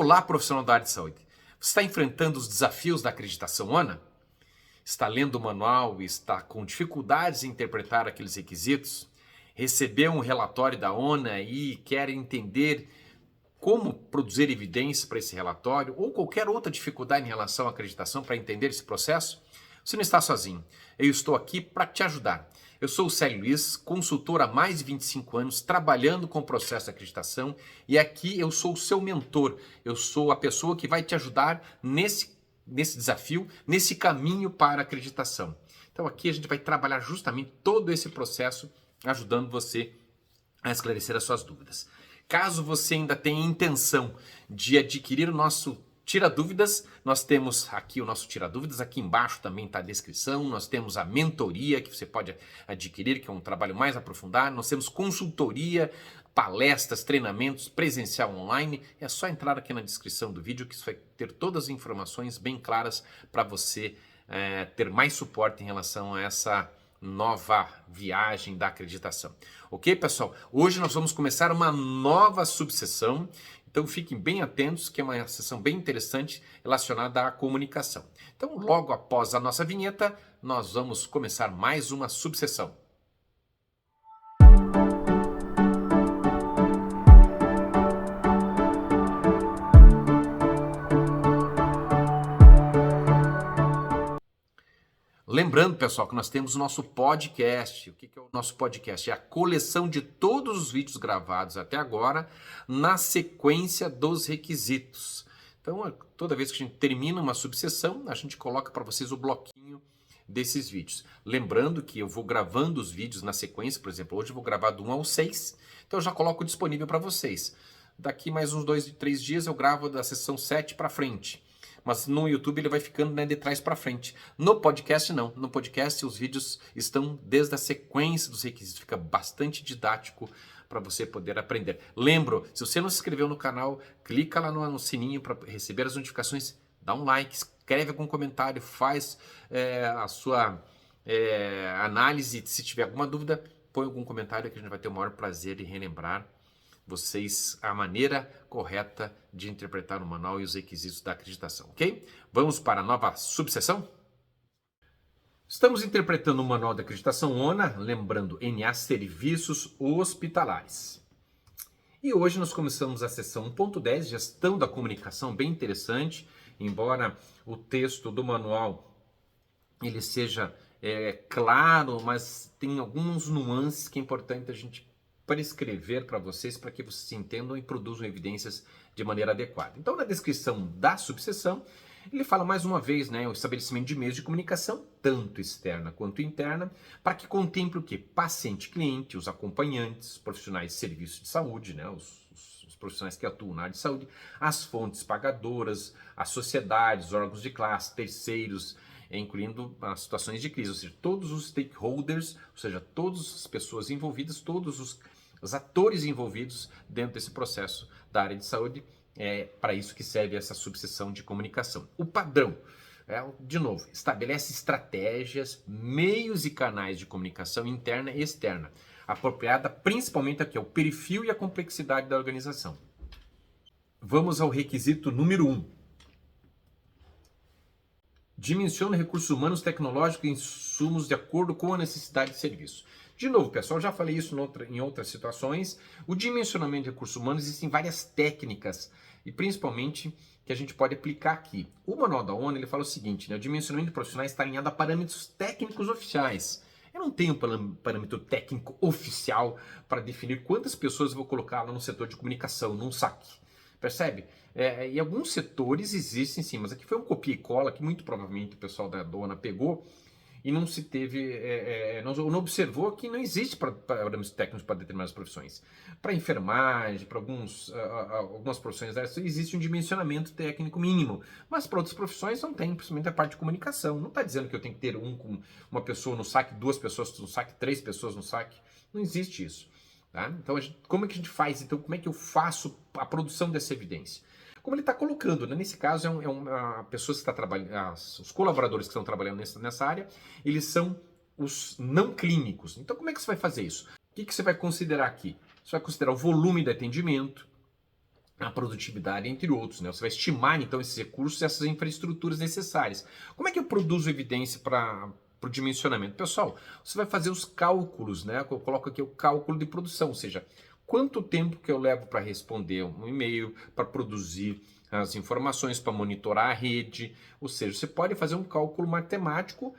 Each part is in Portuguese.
Olá, profissional da área de saúde. Você está enfrentando os desafios da acreditação ONA? Está lendo o manual e está com dificuldades em interpretar aqueles requisitos? Recebeu um relatório da ONA e quer entender como produzir evidência para esse relatório ou qualquer outra dificuldade em relação à acreditação para entender esse processo? Você não está sozinho. Eu estou aqui para te ajudar. Eu sou o Célio Luiz, consultor há mais de 25 anos, trabalhando com o processo de acreditação, e aqui eu sou o seu mentor. Eu sou a pessoa que vai te ajudar nesse desafio, nesse caminho para a acreditação. Então aqui a gente vai trabalhar justamente todo esse processo, ajudando você a esclarecer as suas dúvidas. Caso você ainda tenha intenção de adquirir o nosso Tira Dúvidas, nós temos aqui o nosso Tira Dúvidas, aqui embaixo também está a descrição, nós temos a mentoria que você pode adquirir, que é um trabalho mais aprofundado, nós temos consultoria, palestras, treinamentos, presencial online, é só entrar aqui na descrição do vídeo que você vai ter todas as informações bem claras para você ter mais suporte em relação a essa nova viagem da acreditação. Ok, pessoal? Hoje nós vamos começar uma nova subseção, então fiquem bem atentos que é uma sessão bem interessante relacionada à comunicação. Então, logo após a nossa vinheta, nós vamos começar mais uma subseção. Lembrando, pessoal, que nós temos o nosso podcast. O que é o nosso podcast? É a coleção de todos os vídeos gravados até agora na sequência dos requisitos. Então, toda vez que a gente termina uma subseção, a gente coloca para vocês o bloquinho desses vídeos. Lembrando que eu vou gravando os vídeos na sequência, por exemplo, hoje eu vou gravar do 1 ao 6, então eu já coloco disponível para vocês. Daqui mais uns 2, 3 dias eu gravo da sessão 7 para frente. Mas no YouTube ele vai ficando de trás para frente. No podcast não. No podcast os vídeos estão desde a sequência dos requisitos. Fica bastante didático para você poder aprender. Lembro, se você não se inscreveu no canal, clica lá no sininho para receber as notificações. Dá um like, escreve algum comentário, faz a sua análise. Se tiver alguma dúvida, põe algum comentário que a gente vai ter o maior prazer em relembrar vocês a maneira correta de interpretar o manual e os requisitos da acreditação, ok? Vamos para a nova subseção? Estamos interpretando o manual da acreditação ONA, lembrando NA Serviços Hospitalares. E hoje nós começamos a sessão 1.10, Gestão da Comunicação, bem interessante, embora o texto do manual ele seja claro, mas tem alguns nuances que é importante a gente prescrever para vocês, para que vocês entendam e produzam evidências de maneira adequada. Então, na descrição da subseção, ele fala mais uma vez, o estabelecimento de meios de comunicação, tanto externa quanto interna, para que contemple o quê? Paciente-cliente, os acompanhantes, profissionais de serviço de saúde, os profissionais que atuam na área de saúde, as fontes pagadoras, as sociedades, órgãos de classe, terceiros, incluindo as situações de crise, ou seja, todos os stakeholders, ou seja, todas as pessoas envolvidas, todos os atores envolvidos dentro desse processo da área de saúde, para isso que serve essa subseção de comunicação. O padrão, de novo, estabelece estratégias, meios e canais de comunicação interna e externa, apropriada principalmente aqui ao perfil e à complexidade da organização. Vamos ao requisito número 1. Dimensiona recursos humanos, tecnológicos e insumos de acordo com a necessidade de serviço. De novo, pessoal, já falei isso em outras situações. O dimensionamento de recursos humanos, existem várias técnicas e principalmente que a gente pode aplicar aqui. O manual da ONU ele fala o seguinte, o dimensionamento de profissionais está alinhado a parâmetros técnicos oficiais. Eu não tenho parâmetro técnico oficial para definir quantas pessoas eu vou colocar lá no setor de comunicação, num saque. Percebe? Em alguns setores existem sim, mas aqui foi um copia e cola que muito provavelmente o pessoal da dona pegou e não se teve, não observou que não existe parâmetros técnicos para determinadas profissões. Para enfermagem, para algumas profissões existe um dimensionamento técnico mínimo, mas para outras profissões não tem, principalmente a parte de comunicação. Não está dizendo que eu tenho que ter uma pessoa no saque, 2 pessoas no saque, 3 pessoas no saque. Não existe isso. Tá? Então, como é que a gente faz? Então, como é que eu faço a produção dessa evidência? Como ele está colocando, nesse caso, uma pessoa que está trabalhando, os colaboradores que estão trabalhando nessa área, eles são os não clínicos. Então, como é que você vai fazer isso? O que você vai considerar aqui? Você vai considerar o volume de atendimento, a produtividade, entre outros, né? Você vai estimar, então, esses recursos e essas infraestruturas necessárias. Como é que eu produzo evidência para o dimensionamento? Pessoal, você vai fazer os cálculos, né? Eu coloco aqui o cálculo de produção, ou seja, quanto tempo que eu levo para responder um e-mail, para produzir as informações, para monitorar a rede, ou seja, você pode fazer um cálculo matemático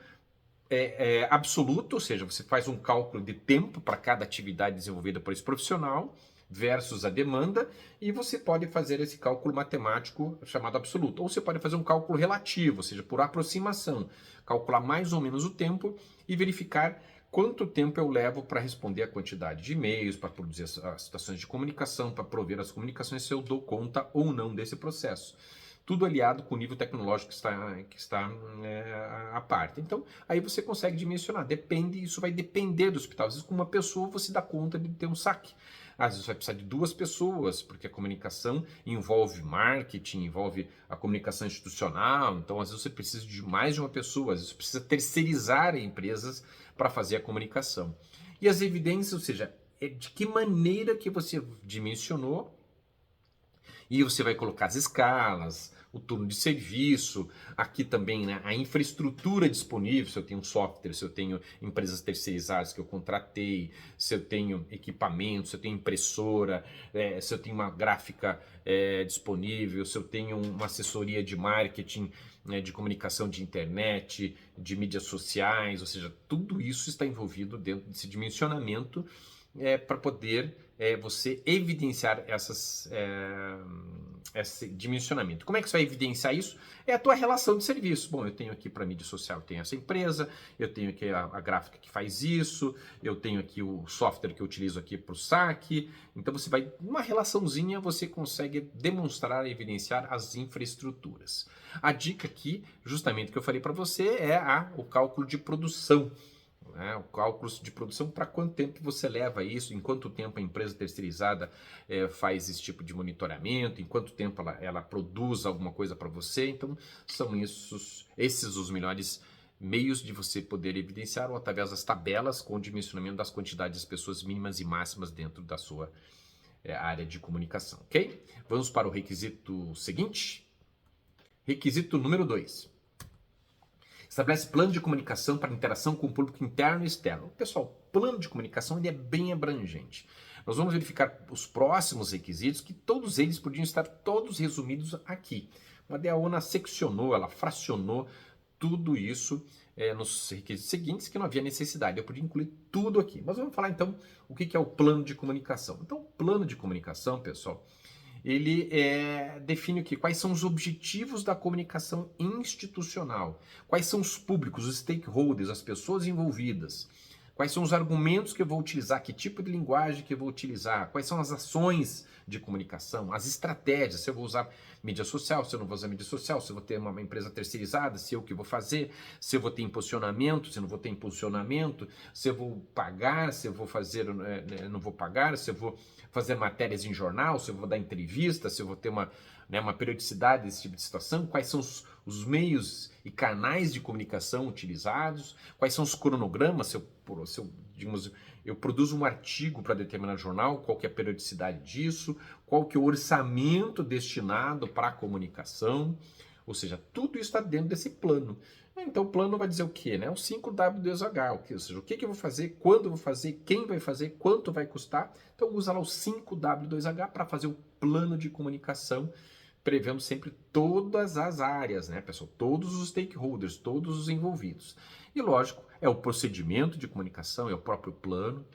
absoluto, ou seja, você faz um cálculo de tempo para cada atividade desenvolvida por esse profissional versus a demanda, e você pode fazer esse cálculo matemático chamado absoluto. Ou você pode fazer um cálculo relativo, ou seja, por aproximação, calcular mais ou menos o tempo e verificar quanto tempo eu levo para responder a quantidade de e-mails, para produzir as situações de comunicação, para prover as comunicações, se eu dou conta ou não desse processo. Tudo aliado com o nível tecnológico que está à parte. Então, aí você consegue dimensionar. Isso vai depender do hospital. Às vezes, com uma pessoa, você dá conta de ter um saque. Às vezes, vai precisar de 2 pessoas, porque a comunicação envolve marketing, envolve a comunicação institucional. Então, às vezes, você precisa de mais de uma pessoa. Às vezes, você precisa terceirizar empresas para fazer a comunicação. E as evidências, ou seja, de que maneira que você dimensionou, e você vai colocar as escalas, o turno de serviço, aqui também, né, a infraestrutura disponível, se eu tenho um software, se eu tenho empresas terceirizadas que eu contratei, se eu tenho equipamento, se eu tenho impressora, se eu tenho uma gráfica disponível, se eu tenho uma assessoria de marketing, né, de comunicação de internet, de mídias sociais, ou seja, tudo isso está envolvido dentro desse dimensionamento para poder você evidenciar esse dimensionamento. Como é que você vai evidenciar isso? É a tua relação de serviço. Bom, eu tenho aqui para mídia social, eu tenho essa empresa, eu tenho aqui a gráfica que faz isso, eu tenho aqui o software que eu utilizo aqui para o saque. Então você vai, numa relaçãozinha, você consegue demonstrar e evidenciar as infraestruturas. A dica aqui, justamente que eu falei para você, é o cálculo de produção. O cálculo de produção, para quanto tempo você leva isso, em quanto tempo a empresa terceirizada faz esse tipo de monitoramento, em quanto tempo ela produz alguma coisa para você. Então, são esses os melhores meios de você poder evidenciar, ou através das tabelas com o dimensionamento das quantidades de pessoas mínimas e máximas dentro da sua área de comunicação, ok? Vamos para o requisito seguinte. Requisito número 2. Estabelece plano de comunicação para interação com o público interno e externo. Pessoal, plano de comunicação ele é bem abrangente. Nós vamos verificar os próximos requisitos, que todos eles podiam estar todos resumidos aqui. Mas a ONA seccionou, ela fracionou tudo isso nos requisitos seguintes, que não havia necessidade. Eu podia incluir tudo aqui. Mas vamos falar então o que é o plano de comunicação. Então, o plano de comunicação, pessoal, ele define o quê? Quais são os objetivos da comunicação institucional, quais são os públicos, os stakeholders, as pessoas envolvidas, quais são os argumentos que eu vou utilizar, que tipo de linguagem que eu vou utilizar, quais são as ações de comunicação, as estratégias, se eu vou usar mídia social, se eu não vou usar mídia social, se eu vou ter uma empresa terceirizada, se eu que vou fazer, se eu vou ter impulsionamento, se eu não vou ter impulsionamento, se eu vou pagar, se eu vou fazer, não vou pagar, se eu vou fazer matérias em jornal, se eu vou dar entrevista, se eu vou ter uma periodicidade desse tipo de situação, quais são os meios e canais de comunicação utilizados, quais são os cronogramas, se eu produzo um artigo para determinado jornal, qual que é a periodicidade disso, qual que é o orçamento destinado para a comunicação, ou seja, tudo isso está dentro desse plano. Então o plano vai dizer o quê? Né? O 5W2H, ou seja, o que eu vou fazer, quando eu vou fazer, quem vai fazer, quanto vai custar. Então usa lá o 5W2H para fazer o plano de comunicação, prevendo sempre todas as áreas, né, pessoal? Todos os stakeholders, todos os envolvidos. E lógico, é o procedimento de comunicação, é o próprio plano,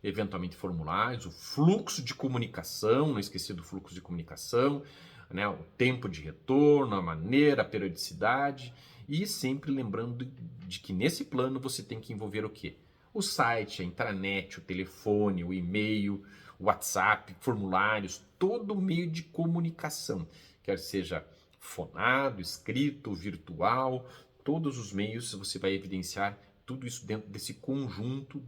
eventualmente formulários, o fluxo de comunicação, não esqueci do fluxo de comunicação, né, o tempo de retorno, a maneira, a periodicidade, e sempre lembrando de que nesse plano você tem que envolver o quê? O site, a intranet, o telefone, o e-mail, o WhatsApp, formulários, todo meio de comunicação, quer seja fonado, escrito, virtual, todos os meios você vai evidenciar tudo isso dentro desse conjunto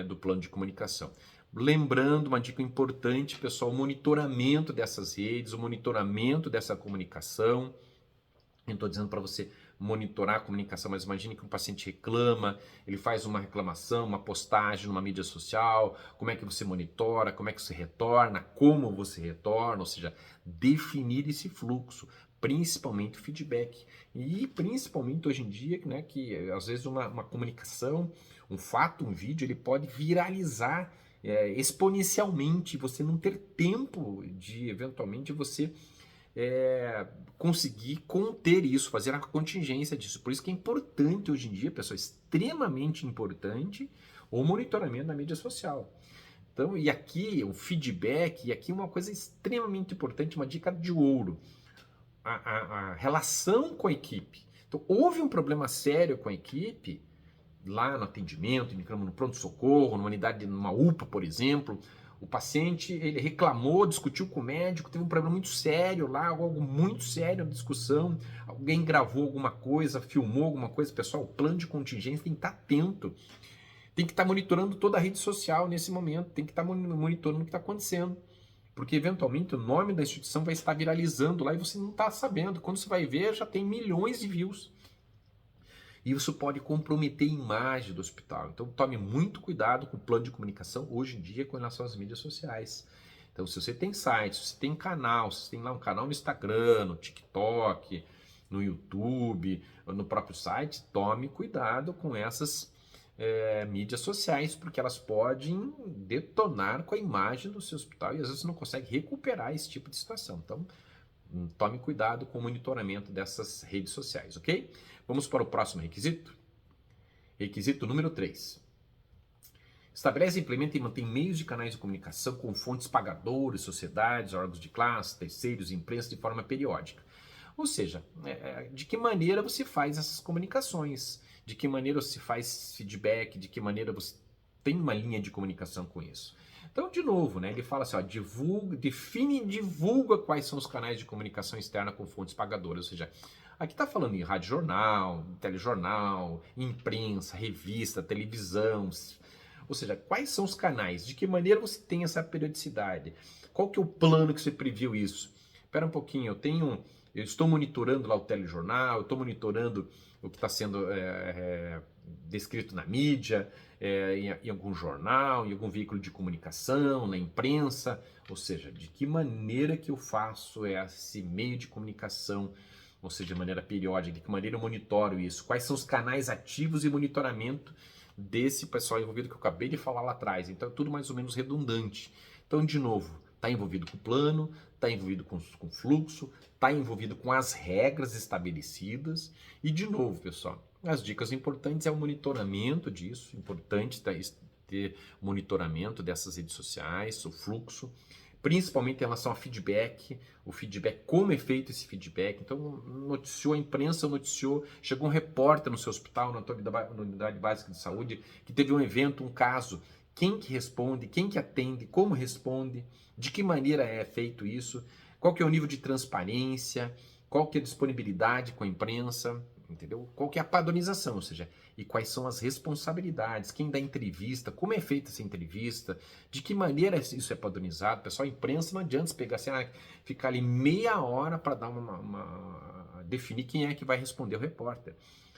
do plano de comunicação. Lembrando, uma dica importante, pessoal, o monitoramento dessas redes, o monitoramento dessa comunicação. Eu estou dizendo para você monitorar a comunicação, mas imagine que um paciente reclama, ele faz uma reclamação, uma postagem numa mídia social, como é que você monitora, como é que você retorna, como você retorna, ou seja, definir esse fluxo, principalmente o feedback. E principalmente hoje em dia, né, que às vezes uma comunicação, um fato, um vídeo, ele pode viralizar exponencialmente, você não ter tempo de, eventualmente, você conseguir conter isso, fazer a contingência disso. Por isso que é importante hoje em dia, pessoal, extremamente importante, o monitoramento da mídia social. Então, e aqui o feedback, e aqui uma coisa extremamente importante, uma dica de ouro, a relação com a equipe. Então, houve um problema sério com a equipe, lá no atendimento, no pronto-socorro, numa unidade, numa UPA, por exemplo, o paciente, ele reclamou, discutiu com o médico, teve um problema muito sério lá, algo muito sério na discussão, alguém gravou alguma coisa, filmou alguma coisa, pessoal, o plano de contingência tem que estar atento, tem que estar monitorando toda a rede social nesse momento, tem que estar monitorando o que está acontecendo, porque eventualmente o nome da instituição vai estar viralizando lá e você não está sabendo, quando você vai ver já tem milhões de views. E isso pode comprometer a imagem do hospital. Então tome muito cuidado com o plano de comunicação hoje em dia com relação às mídias sociais. Então se você tem site, se você tem canal, se você tem lá um canal no Instagram, no TikTok, no YouTube, no próprio site, tome cuidado com essas mídias sociais, porque elas podem detonar com a imagem do seu hospital e às vezes você não consegue recuperar esse tipo de situação. Então tome cuidado com o monitoramento dessas redes sociais, ok? Vamos para o próximo requisito. Requisito número 3. Estabelece, implementa e mantém meios de canais de comunicação com fontes pagadoras, sociedades, órgãos de classe, terceiros, imprensa de forma periódica. Ou seja, de que maneira você faz essas comunicações, de que maneira você faz feedback, de que maneira você tem uma linha de comunicação com isso. Então, de novo, né, ele fala assim, ó, define e divulga quais são os canais de comunicação externa com fontes pagadoras, ou seja, aqui está falando em rádio jornal, telejornal, imprensa, revista, televisão, ou seja, quais são os canais, de que maneira você tem essa periodicidade, qual que é o plano que você previu isso? Espera um pouquinho, eu estou monitorando lá o telejornal, eu estou monitorando o que está sendo descrito na mídia, em algum jornal, em algum veículo de comunicação, na imprensa, ou seja, de que maneira que eu faço esse meio de comunicação, ou seja, de maneira periódica, de que maneira eu monitoro isso, quais são os canais ativos e monitoramento desse pessoal envolvido que eu acabei de falar lá atrás, então é tudo mais ou menos redundante. Então, de novo, está envolvido com o plano, está envolvido com o fluxo, está envolvido com as regras estabelecidas e, de novo, pessoal, as dicas importantes é o monitoramento disso, importante ter monitoramento dessas redes sociais, o fluxo, principalmente em relação ao feedback, o feedback, como é feito esse feedback. Então, noticiou a imprensa, noticiou, chegou um repórter no seu hospital, na unidade básica de saúde, que teve um evento, um caso, quem que responde, quem que atende, como responde, de que maneira é feito isso, qual que é o nível de transparência, qual que é a disponibilidade com a imprensa, entendeu? Qual que é a padronização, ou seja, e quais são as responsabilidades, quem dá entrevista, como é feita essa entrevista, de que maneira isso é padronizado. Pessoal, a imprensa não adianta pegar assim, ficar ali meia hora para dar definir quem é que vai responder o repórter.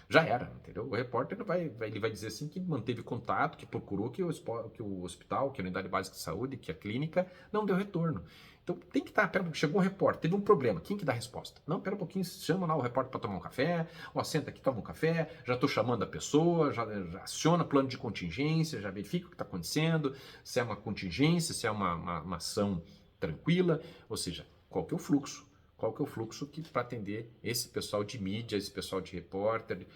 Já era, entendeu? O repórter ele vai dizer assim que manteve contato, que procurou que o hospital, que a unidade básica de saúde, que a clínica não deu retorno. Então tem que estar, chegou um repórter, teve um problema, quem que dá a resposta? Não, pera um pouquinho, chama lá o repórter para tomar um café, ó, senta aqui, toma um café, já estou chamando a pessoa, já aciona plano de contingência, já verifica o que está acontecendo, se é uma contingência, se é uma ação tranquila, ou seja, qual que é o fluxo? Qual que é o fluxo para atender esse pessoal de mídia, esse pessoal de repórter,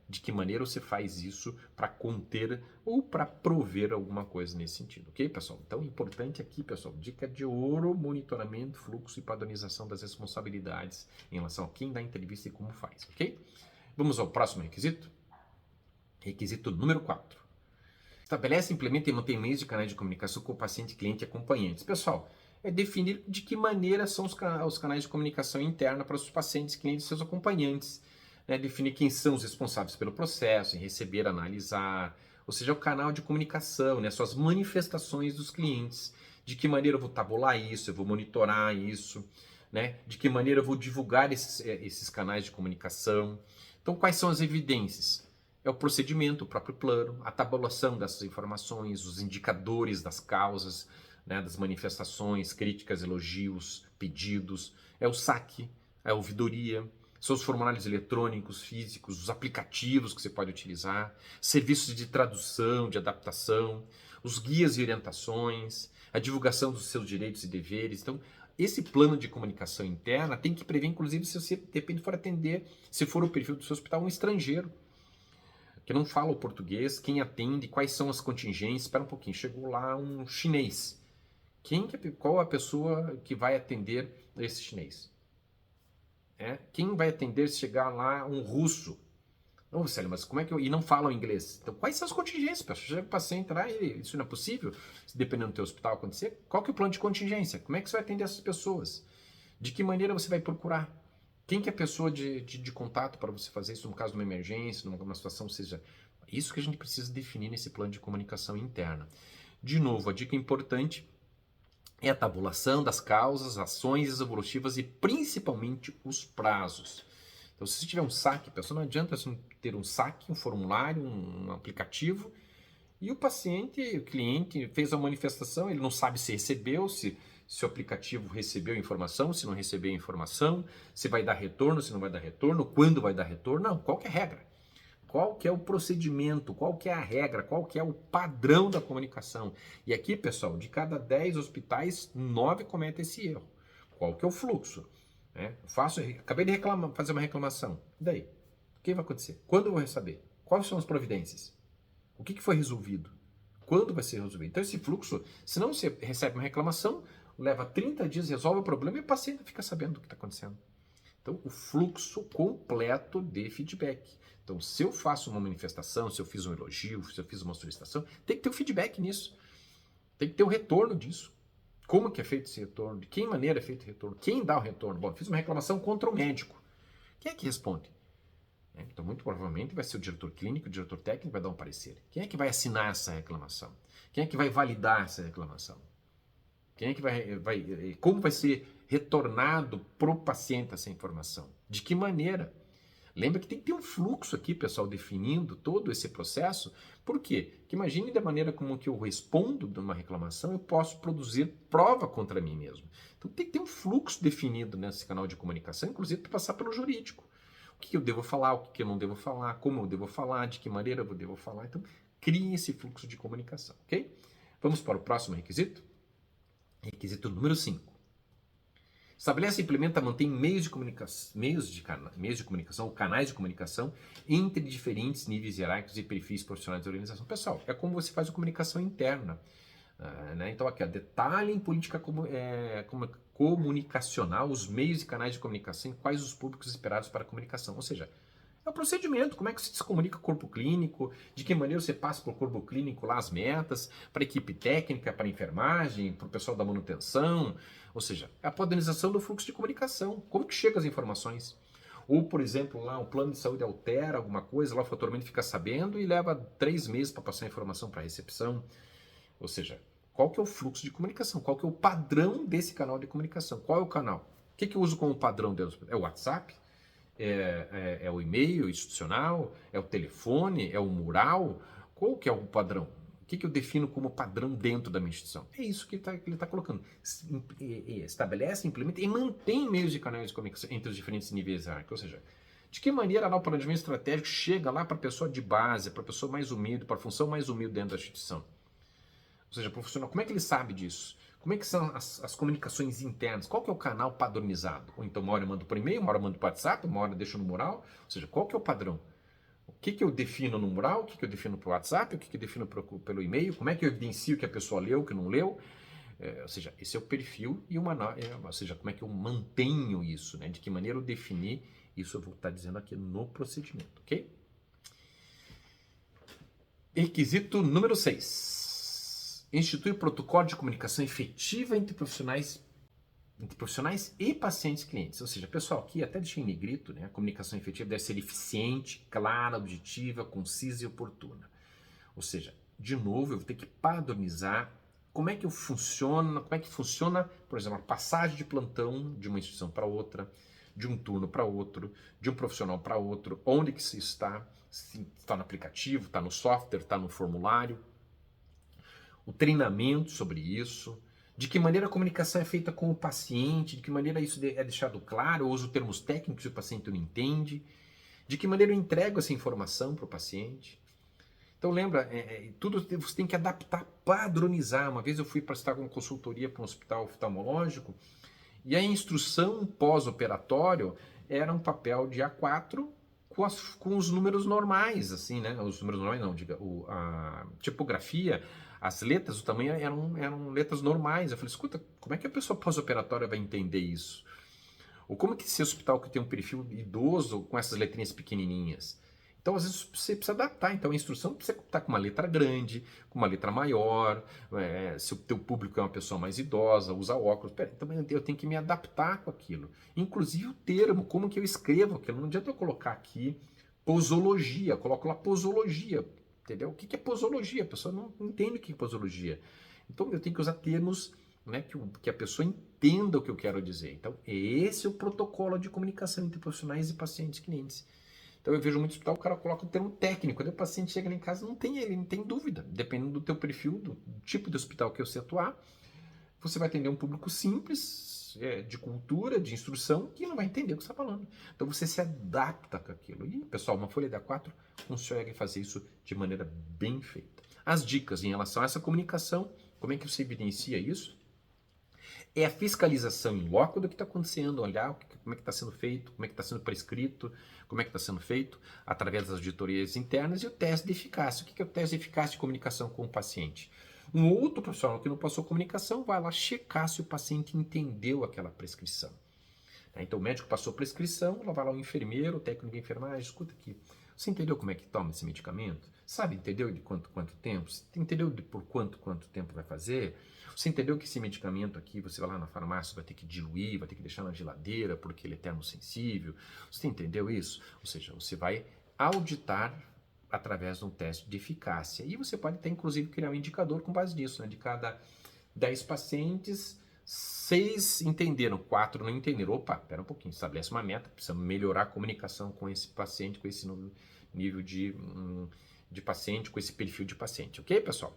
de que maneira você faz isso para conter ou para prover alguma coisa nesse sentido, ok, pessoal? Então, importante aqui, pessoal, dica de ouro, monitoramento, fluxo e padronização das responsabilidades em relação a quem dá entrevista e como faz, ok? Vamos ao próximo requisito? Requisito número 4. Estabelece, implementa e mantém meios de canais de comunicação com o paciente, cliente e acompanhantes. Pessoal, é definir de que maneira são os canais de comunicação interna para os pacientes, clientes e seus acompanhantes. Definir quem são os responsáveis pelo processo, em receber, analisar, ou seja, o canal de comunicação, suas manifestações dos clientes. De que maneira eu vou tabular isso, eu vou monitorar isso, né? De que maneira eu vou divulgar esses canais de comunicação. Então, quais são as evidências? É o procedimento, o próprio plano, a tabulação dessas informações, os indicadores das causas, né, das manifestações, críticas, elogios, pedidos, é o saque, é a ouvidoria, são os formulários eletrônicos, físicos, os aplicativos que você pode utilizar, serviços de tradução, de adaptação, os guias e orientações, a divulgação dos seus direitos e deveres. Então, esse plano de comunicação interna tem que prever, inclusive, se você, de repente, for atender, se for o perfil do seu hospital, um estrangeiro que não fala o português, quem atende, quais são as contingências. Espera um pouquinho, chegou lá um chinês. Qual a pessoa que vai atender esse chinês? Quem vai atender se chegar lá um russo? Não, Célio, mas como é que eu... E não falam inglês. Então, quais são as contingências? Pessoal? Chega o paciente lá e isso não é possível? Se dependendo do teu hospital acontecer, qual que é o plano de contingência? Como é que você vai atender essas pessoas? De que maneira você vai procurar? Quem que é a pessoa de contato para você fazer isso no caso de uma emergência, numa situação, seja... Isso que a gente precisa definir nesse plano de comunicação interna. De novo, a dica importante é a tabulação das causas, ações evolutivas e principalmente os prazos. Então, se você tiver um saque, pessoal, não adianta você ter um saque, um formulário, um aplicativo, e o paciente, o cliente, fez a manifestação, ele não sabe se recebeu, se o aplicativo recebeu a informação, se não recebeu a informação, se vai dar retorno, se não vai dar retorno, quando vai dar retorno. Não, qual que é a regra? Qual que é o procedimento? Qual que é a regra? Qual que é o padrão da comunicação? E aqui, pessoal, de cada 10 hospitais, 9 cometem esse erro. Qual que é o fluxo? Acabei de fazer uma reclamação. E daí? O que vai acontecer? Quando eu vou receber? Quais são as providências? O que foi resolvido? Quando vai ser resolvido? Então esse fluxo, se não você recebe uma reclamação, leva 30 dias, resolve o problema e o paciente fica sabendo do que está acontecendo. Então o fluxo completo de feedback. Então se eu faço uma manifestação, se eu fiz um elogio, se eu fiz uma solicitação, tem que ter um feedback nisso. Tem que ter um retorno disso. Como que é feito esse retorno? De que maneira é feito o retorno? Quem dá o retorno? Bom, fiz uma reclamação contra o médico. Quem é que responde? Então, muito provavelmente vai ser o diretor clínico, o diretor técnico vai dar um parecer. Quem é que vai assinar essa reclamação? Quem é que vai validar essa reclamação? Quem é que como vai ser retornado para o paciente essa informação? De que maneira? Lembra que tem que ter um fluxo aqui, pessoal, definindo todo esse processo. Por quê? Porque imagine da maneira como que eu respondo de uma reclamação, eu posso produzir prova contra mim mesmo. Então tem que ter um fluxo definido nesse canal de comunicação, inclusive para passar pelo jurídico. O que eu devo falar, o que eu não devo falar, como eu devo falar, de que maneira eu devo falar. Então, crie esse fluxo de comunicação, ok? Vamos para o próximo requisito? Requisito número 5. Estabelece, implementa, mantém meios de comunicação ou canais de comunicação entre diferentes níveis hierárquicos e perfis profissionais da organização. Pessoal, é como você faz a comunicação interna. Né? Então, aqui, detalhe em política comunicacional, os meios e canais de comunicação e quais os públicos esperados para a comunicação. Ou seja, é o procedimento, como é que você se comunica com o corpo clínico, de que maneira você passa para o corpo clínico lá as metas, para a equipe técnica, para a enfermagem, para o pessoal da manutenção, ou seja, é a padronização do fluxo de comunicação, como que chegam as informações. Ou, por exemplo, lá o plano de saúde altera alguma coisa, lá o faturamento fica sabendo e leva 3 meses para passar a informação para a recepção. Ou seja, qual que é o fluxo de comunicação, qual que é o padrão desse canal de comunicação, qual é o canal? O que eu uso como padrão deles? É o WhatsApp? É o e-mail institucional? É o telefone? É o mural? Qual que é o padrão? O que eu defino como padrão dentro da minha instituição? É isso que ele está colocando. Estabelece, implementa e mantém meios de canais de comunicação entre os diferentes níveis hierárquicos. Ou seja, de que maneira lá o planejamento estratégico chega lá para a pessoa de base, para a pessoa mais humilde, para a função mais humilde dentro da instituição? Ou seja, profissional, como é que ele sabe disso? Como é que são as comunicações internas? Qual que é o canal padronizado? Ou então uma hora eu mando por e-mail, uma hora eu mando por WhatsApp, uma hora eu deixo no mural. Ou seja, qual que é o padrão? O que eu defino no mural? O que eu defino pelo WhatsApp? O que eu defino pelo e-mail? Como é que eu evidencio que a pessoa leu, que não leu? Ou seja, esse é o perfil e ou seja, como é que eu mantenho isso? Né? De que maneira eu definir isso? Eu vou estar dizendo aqui no procedimento, ok? Requisito número 6. Institui protocolo de comunicação efetiva entre profissionais e pacientes clientes. Ou seja, pessoal, aqui até deixei em negrito, né? A comunicação efetiva deve ser eficiente, clara, objetiva, concisa e oportuna. Ou seja, de novo, eu vou ter que padronizar como é que funciona, por exemplo, a passagem de plantão de uma instituição para outra, de um turno para outro, de um profissional para outro, onde que se está, se está no aplicativo, está no software, está no formulário, o treinamento sobre isso, de que maneira a comunicação é feita com o paciente, de que maneira isso é deixado claro, eu uso termos técnicos e o paciente não entende, de que maneira eu entrego essa informação para o paciente. Então lembra, tudo você tem que adaptar, padronizar. Uma vez eu fui prestar uma consultoria para um hospital oftalmológico e a instrução pós-operatório era um papel de A4 com os números normais, assim, né? Os números normais não, diga, a tipografia, as letras, o tamanho eram letras normais. Eu falei, escuta, como é que a pessoa pós-operatória vai entender isso? Ou como que esse hospital que tem um perfil idoso com essas letrinhas pequenininhas? Então, às vezes, você precisa adaptar. Então, a instrução precisa estar com uma letra grande, com uma letra maior. Se o teu público é uma pessoa mais idosa, usa óculos. Então, eu tenho que me adaptar com aquilo. Inclusive o termo, como que eu escrevo aquilo. Não adianta eu colocar aqui posologia. Eu coloco lá posologia. Entendeu? O que é posologia? A pessoa não entende o que é posologia. Então, eu tenho que usar termos, né, que a pessoa entenda o que eu quero dizer. Então, esse é o protocolo de comunicação entre profissionais e pacientes clientes. Então eu vejo muito hospital, o cara coloca o termo técnico, quando o paciente chega lá em casa, ele não tem dúvida. Dependendo do teu perfil, do tipo de hospital que você atuar, você vai atender um público simples, de cultura, de instrução, que não vai entender o que você está falando. Então você se adapta com aquilo. E, pessoal, uma folha de A4 consegue fazer isso de maneira bem feita. As dicas em relação a essa comunicação, como é que você evidencia isso? É a fiscalização em loco do que está acontecendo, olhar como é que está sendo feito, como é que está sendo prescrito, como é que está sendo feito, através das auditorias internas, e o teste de eficácia. O que é o teste de eficácia de comunicação com o paciente? Um outro profissional que não passou comunicação vai lá checar se o paciente entendeu aquela prescrição. Então o médico passou prescrição, lá vai lá o enfermeiro, o técnico de enfermagem, escuta aqui, você entendeu como é que toma esse medicamento? Sabe, entendeu de quanto tempo? Você entendeu por quanto tempo vai fazer? Você entendeu que esse medicamento aqui, você vai lá na farmácia, vai ter que diluir, vai ter que deixar na geladeira porque ele é termosensível? Você entendeu isso? Ou seja, você vai auditar através de um teste de eficácia. E você pode até, inclusive, criar um indicador com base nisso, né? De cada 10 pacientes, 6 entenderam, 4 não entenderam. Opa, espera um pouquinho, estabelece uma meta, precisa melhorar a comunicação com esse paciente, com esse nível de paciente, com esse perfil de paciente. Ok, pessoal?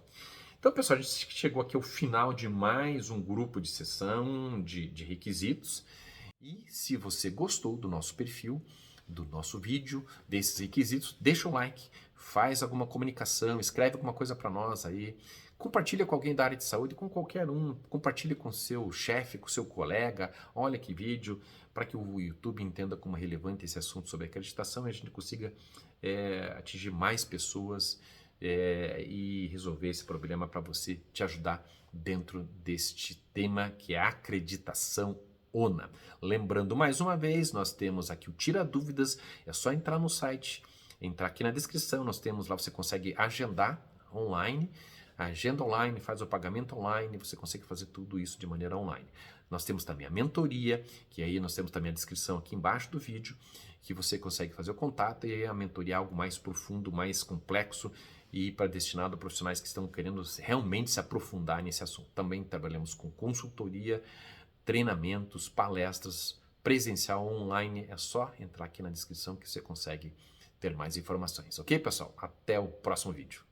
Então, pessoal, a gente chegou aqui ao final de mais um grupo de sessão de requisitos. E se você gostou do nosso perfil, do nosso vídeo, desses requisitos, deixa um like, faz alguma comunicação, escreve alguma coisa para nós aí, compartilha com alguém da área de saúde, com qualquer um, compartilha com seu chefe, com seu colega, olha que vídeo, para que o YouTube entenda como é relevante esse assunto sobre acreditação e a gente consiga atingir mais pessoas e resolver esse problema para você, te ajudar dentro deste tema que é a acreditação ONA. Lembrando mais uma vez, nós temos aqui o Tira Dúvidas, é só entrar no site, entrar aqui na descrição, nós temos lá, você consegue agendar online, agenda online, faz o pagamento online, você consegue fazer tudo isso de maneira online. Nós temos também a mentoria, que aí nós temos também a descrição aqui embaixo do vídeo, que você consegue fazer o contato, e aí a mentoria é algo mais profundo, mais complexo, e para destinado a profissionais que estão querendo realmente se aprofundar nesse assunto. Também trabalhamos com consultoria, treinamentos, palestras, presencial, online. É só entrar aqui na descrição que você consegue ter mais informações. Ok, pessoal? Até o próximo vídeo.